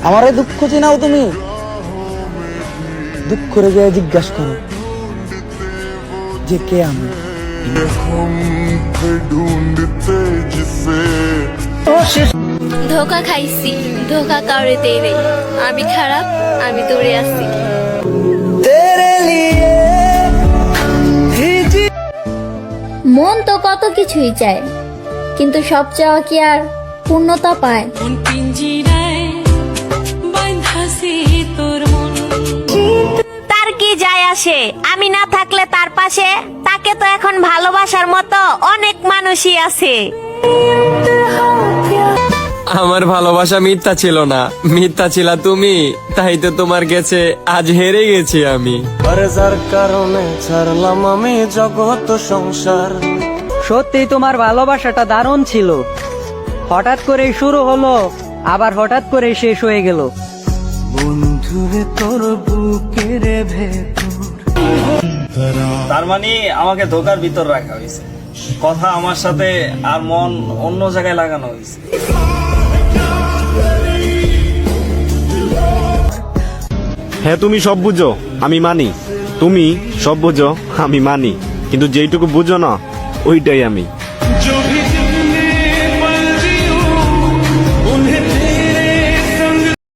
আমারে দুঃখ চিনাও তুমি? দুঃখ করে গিয়ে জিজ্ঞাসা করো যে কে আমি। ধোকা খাইছি, ধোকা কাউরে দেই নাই। আমি খারাপ, আমি দৌড়ে আসছি। মন তো কত কিছুই চায়, কিন্তু সব চাওয়া কি আর পূর্ণতা পায়? তার কি যায় আসে আমি না থাকলে তার পাশে? তাকে তো এখন ভালোবাসার মতো অনেক মানুষই আছে। আমার ভালোবাসা মিথ্যা ছিল না, মিথ্যা ছিল তুমি, তাই তো তোমার কাছে আজ হেরে গেছি আমি। আরে যার কারণে ছাড়লাম আমি জগৎ সংসার। সত্যি তোমার ভালোবাসাটা দারুণ ছিল, হঠাৎ করেই শুরু হলো, আবার হঠাৎ করে শেষ হয়ে গেল। বন্ধুরে তোর বুকের ভেতর। তার মানে আমাকে ধোকার ভিতর রাখা হয়েছে, কথা আমার সাথে আর মন অন্য জায়গায় লাগানো হয়েছে। হ্যাঁ তুমি সব বুঝো আমি মানি, তুমি সব বুঝো আমি মানি, কিন্তু যেইটুকু বুঝো না ওইটাই আমি।